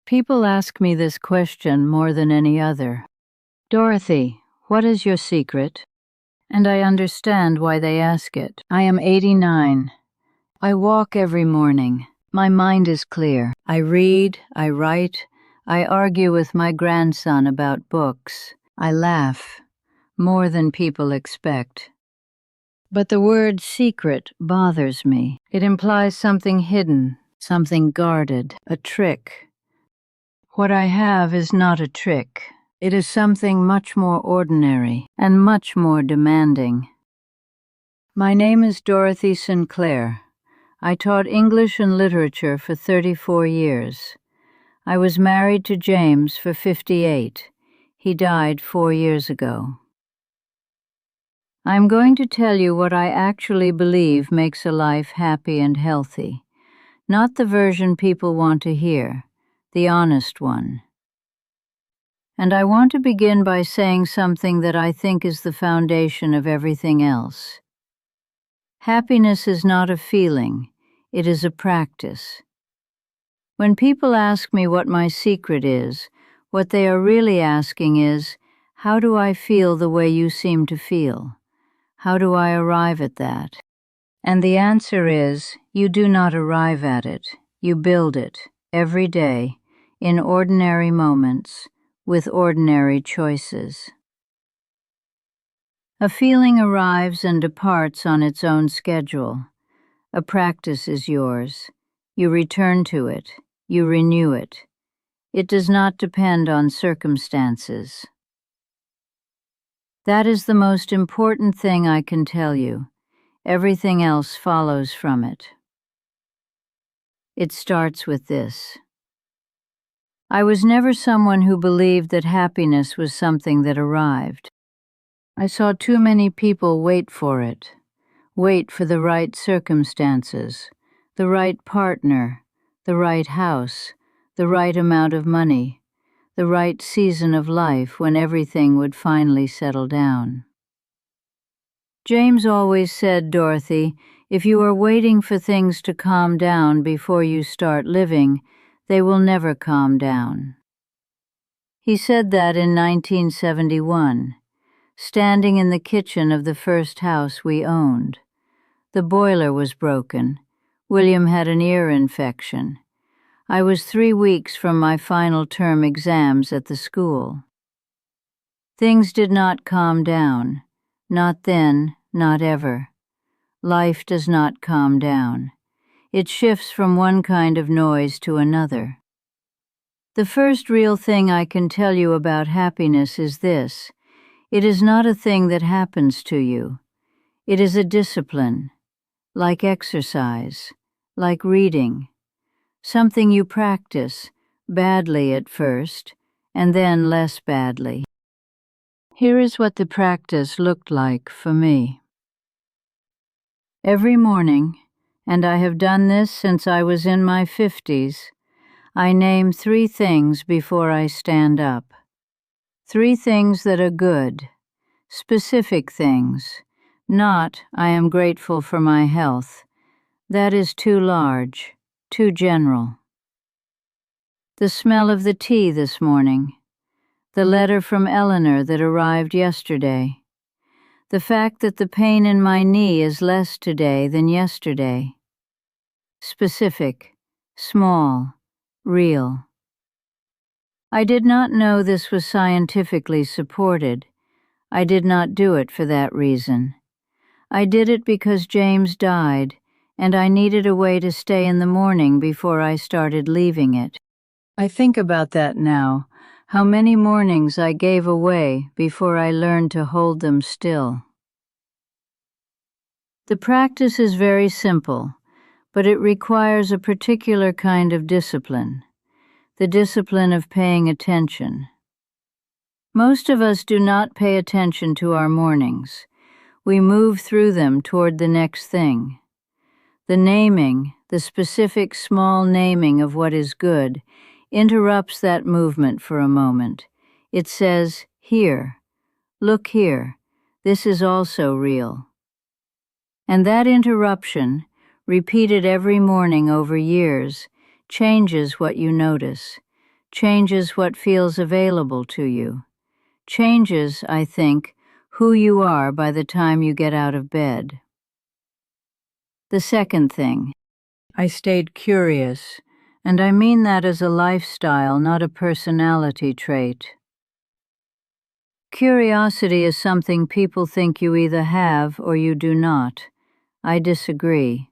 People ask me this question more than any other. Dorothy, what is your secret? And I understand why they ask it. I am 89. I walk every morning. My mind is clear. I read, I write, I argue with my grandson about books. I laugh, more than people expect. But the word secret bothers me. It implies something hidden, something guarded, a trick. What I have is not a trick. It is something much more ordinary and much more demanding. My name is Dorothy Sinclair. I taught English and literature for 34 years. I was married to James for 58. He died 4 years ago. I'm going to tell you what I actually believe makes a life happy and healthy, not the version people want to hear, the honest one. And I want to begin by saying something that I think is the foundation of everything else. Happiness is not a feeling, it is a practice. When people ask me what my secret is, what they are really asking is, how do I feel the way you seem to feel? How do I arrive at that? And the answer is, you do not arrive at it. You build it, every day, in ordinary moments, with ordinary choices. A feeling arrives and departs on its own schedule. A practice is yours. You return to it. You renew it. It does not depend on circumstances. That is the most important thing I can tell you. Everything else follows from it. It starts with this. I was never someone who believed that happiness was something that arrived. I saw too many people wait for it, wait for the right circumstances, the right partner, the right house, the right amount of money, the right season of life when everything would finally settle down. James always said, Dorothy, if you are waiting for things to calm down before you start living, they will never calm down. He said that in 1971, standing in the kitchen of the first house we owned. The boiler was broken. William had an ear infection. I was 3 weeks from my final term exams at the school. Things did not calm down. Not then, not ever. Life does not calm down. It shifts from one kind of noise to another. The first real thing I can tell you about happiness is this. It is not a thing that happens to you. It is a discipline, like exercise, like reading. Something you practice, badly at first, and then less badly. Here is what the practice looked like for me. Every morning, and I have done this since I was in my 50s, I name 3 things before I stand up. 3 things that are good, specific things, not, I am grateful for my health. That is too large. Too general. The smell of the tea this morning. The letter from Eleanor that arrived yesterday. The fact that the pain in my knee is less today than yesterday. Specific, small, real. I did not know this was scientifically supported. I did not do it for that reason. I did it because James died, and I needed a way to stay in the morning before I started leaving it. I think about that now, how many mornings I gave away before I learned to hold them still. The practice is very simple, but it requires a particular kind of discipline, the discipline of paying attention. Most of us do not pay attention to our mornings. We move through them toward the next thing. The naming, the specific small naming of what is good, interrupts that movement for a moment. It says, here, look here, this is also real. And that interruption, repeated every morning over years, changes what you notice, changes what feels available to you, changes, I think, who you are by the time you get out of bed. The second thing, I stayed curious, and I mean that as a lifestyle, not a personality trait. Curiosity is something people think you either have or you do not. I disagree.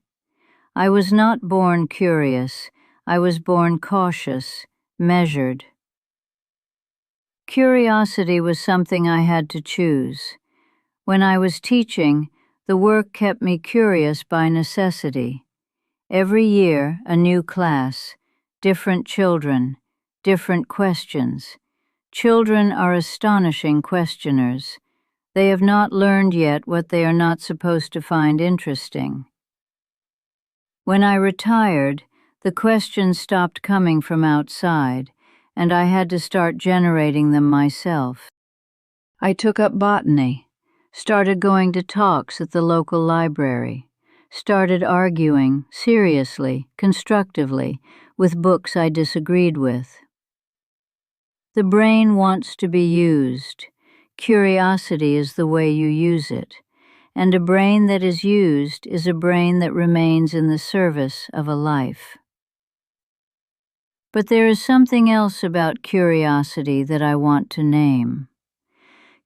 I was not born curious. I was born cautious, measured. Curiosity was something I had to choose. When I was teaching, the work kept me curious by necessity. Every year, a new class, different children, different questions. Children are astonishing questioners. They have not learned yet what they are not supposed to find interesting. When I retired, the questions stopped coming from outside, and I had to start generating them myself. I took up botany, started going to talks at the local library, started arguing, seriously, constructively, with books I disagreed with. The brain wants to be used. Curiosity is the way you use it, and a brain that is used is a brain that remains in the service of a life. But there is something else about curiosity that I want to name.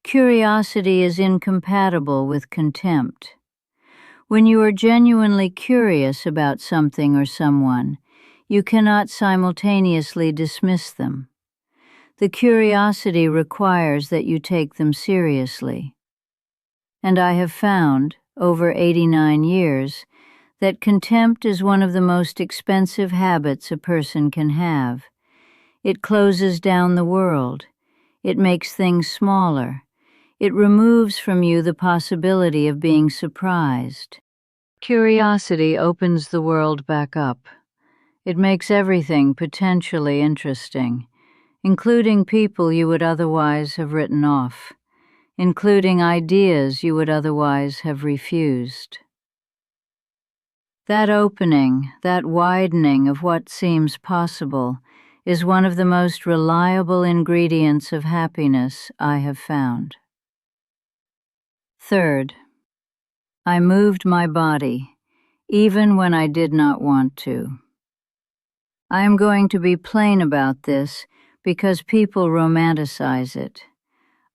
Curiosity is incompatible with contempt. When you are genuinely curious about something or someone, you cannot simultaneously dismiss them. The curiosity requires that you take them seriously. And I have found, over 89 years, that contempt is one of the most expensive habits a person can have. It closes down the world. It makes things smaller. It removes from you the possibility of being surprised. Curiosity opens the world back up. It makes everything potentially interesting, including people you would otherwise have written off, including ideas you would otherwise have refused. That opening, that widening of what seems possible, is one of the most reliable ingredients of happiness I have found. Third, I moved my body, even when I did not want to. I am going to be plain about this because people romanticize it.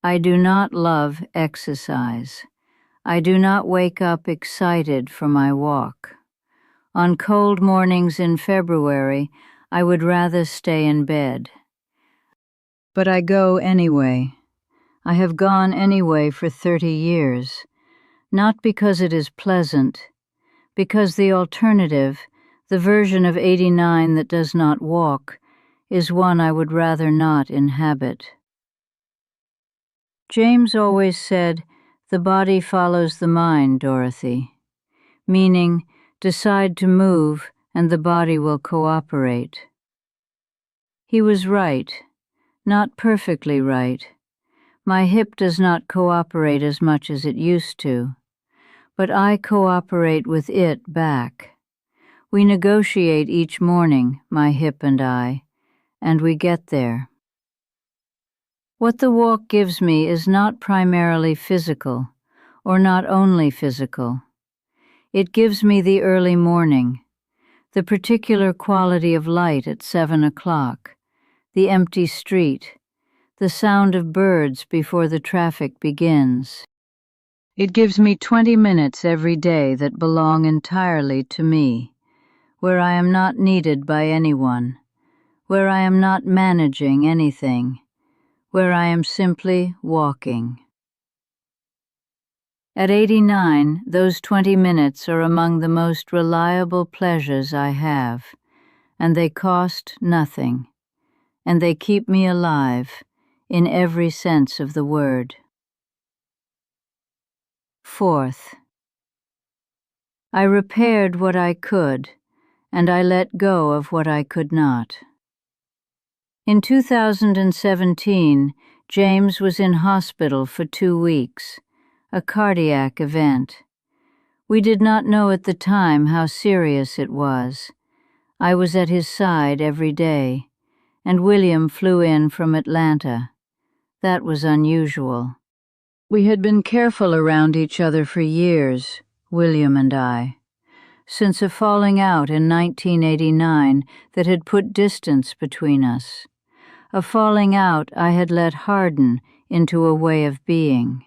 I do not love exercise. I do not wake up excited for my walk. On cold mornings in February, I would rather stay in bed. But I go anyway. I have gone anyway for 30 years, not because it is pleasant, because the alternative, the version of 89 that does not walk, is one I would rather not inhabit. James always said, "The body follows the mind, Dorothy," meaning, decide to move and the body will cooperate. He was right, not perfectly right. My hip does not cooperate as much as it used to, but I cooperate with it back. We negotiate each morning, my hip and we get there. What the walk gives me is not primarily physical, or not only physical. It gives me the early morning, the particular quality of light at 7 o'clock, the empty street, the sound of birds before the traffic begins. It gives me 20 minutes every day that belong entirely to me, where I am not needed by anyone, where I am not managing anything, where I am simply walking. At 89, those 20 minutes are among the most reliable pleasures I have, and they cost nothing, and they keep me alive in every sense of the word. Fourth, I repaired what I could, and I let go of what I could not. In 2017, James was in hospital for 2 weeks, a cardiac event. We did not know at the time how serious it was. I was at his side every day, and William flew in from Atlanta. That was unusual. We had been careful around each other for years, William and I, since a falling out in 1989 that had put distance between us. A falling out I had let harden into a way of being.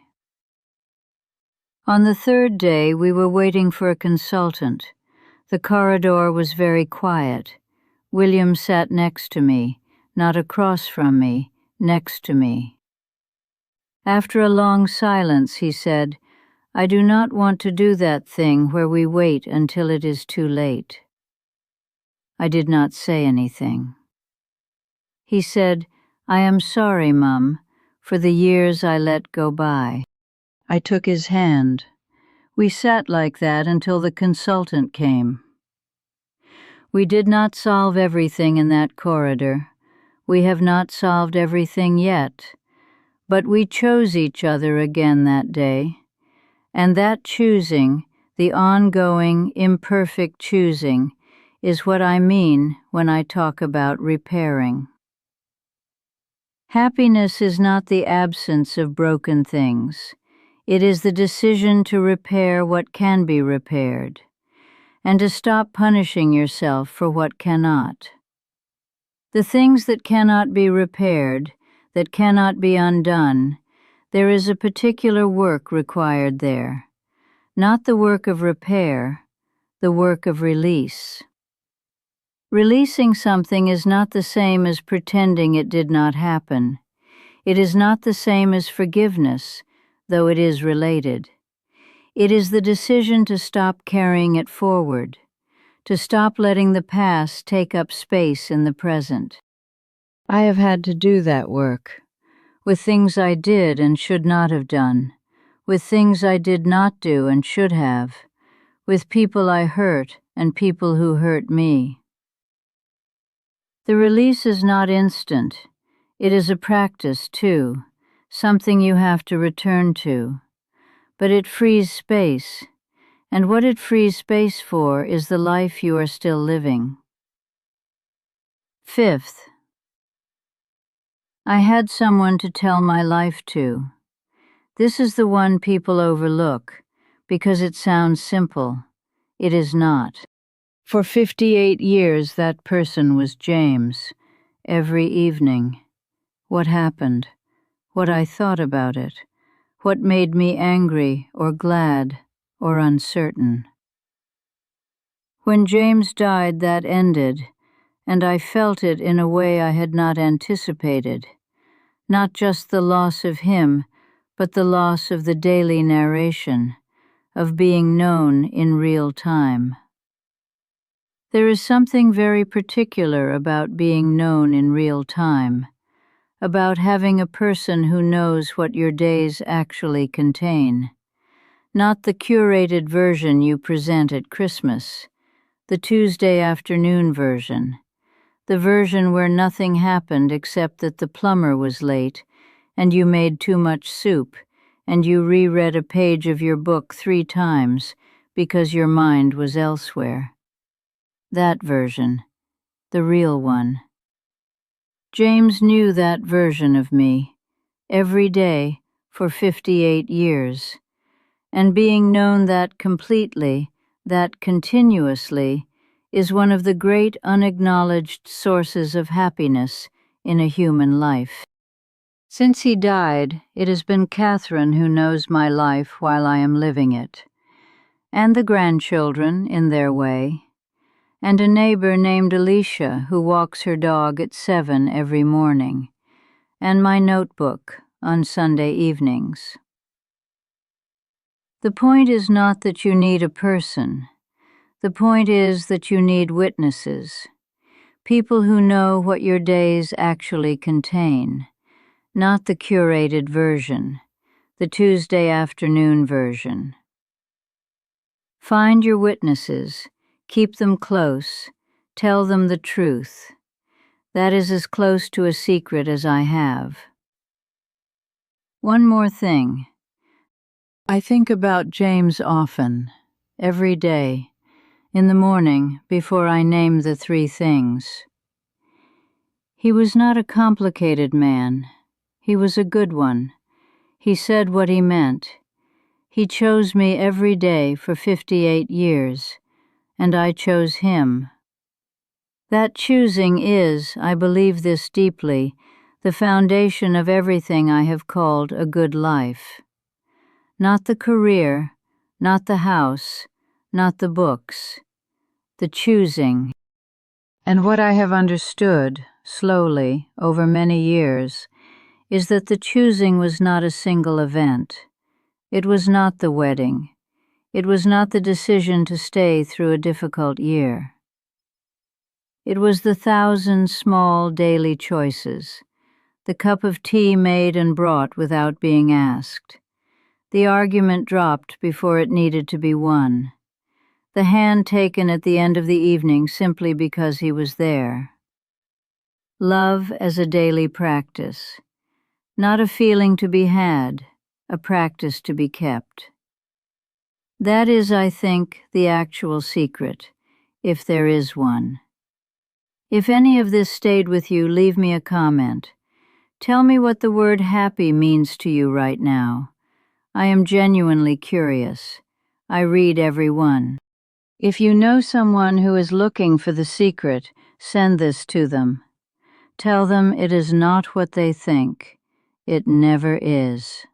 On the third day, we were waiting for a consultant. The corridor was very quiet. William sat next to me, not across from me, next to me. After a long silence, he said, "I do not want to do that thing where we wait until it is too late." I did not say anything. He said, "I am sorry, Mum, for the years I let go by." I took his hand. We sat like that until the consultant came. We did not solve everything in that corridor. We have not solved everything yet. But we chose each other again that day. And that choosing, the ongoing, imperfect choosing, is what I mean when I talk about repairing. Happiness is not the absence of broken things. It is the decision to repair what can be repaired, and to stop punishing yourself for what cannot. The things that cannot be repaired, that cannot be undone, there is a particular work required there. Not the work of repair, the work of release. Releasing something is not the same as pretending it did not happen. It is not the same as forgiveness, though it is related. It is the decision to stop carrying it forward, to stop letting the past take up space in the present. I have had to do that work, with things I did and should not have done, with things I did not do and should have, with people I hurt and people who hurt me. The release is not instant. It is a practice, too, something you have to return to. But it frees space, and what it frees space for is the life you are still living. Fifth, I had someone to tell my life to. This is the one people overlook, because it sounds simple. It is not. For 58 years that person was James, every evening. What happened? What I thought about it? What made me angry or glad or uncertain? When James died, that ended, and I felt it in a way I had not anticipated. Not just the loss of him, but the loss of the daily narration, of being known in real time. There is something very particular about being known in real time, about having a person who knows what your days actually contain. Not the curated version you present at Christmas, the Tuesday afternoon version, the version where nothing happened except that the plumber was late, and you made too much soup, and you reread a page of your book 3 times because your mind was elsewhere. That version, the real one. James knew that version of me, every day for 58 years, and being known that completely, that continuously, is one of the great unacknowledged sources of happiness in a human life. Since he died, it has been Catherine who knows my life while I am living it, and the grandchildren in their way, and a neighbor named Alicia who walks her dog at 7 every morning, and my notebook on Sunday evenings. The point is not that you need a person. The point is that you need witnesses, people who know what your days actually contain, not the curated version, the Tuesday afternoon version. Find your witnesses, keep them close, tell them the truth. That is as close to a secret as I have. One more thing. I think about James often, every day, in the morning before I name the 3 things. He was not a complicated man. He was a good one. He said what he meant. He chose me every day for 58 years, and I chose him. That choosing is, I believe this deeply, the foundation of everything I have called a good life. Not the career, not the house, not the books, the choosing. And what I have understood, slowly, over many years, is that the choosing was not a single event. It was not the wedding. It was not the decision to stay through a difficult year. It was the 1,000 small daily choices, the cup of tea made and brought without being asked, the argument dropped before it needed to be won, the hand taken at the end of the evening simply because he was there. Love as a daily practice, not a feeling to be had, a practice to be kept. That is, I think, the actual secret, if there is one. If any of this stayed with you, leave me a comment. Tell me what the word happy means to you right now. I am genuinely curious. I read every one. If you know someone who is looking for the secret, send this to them. Tell them it is not what they think. It never is.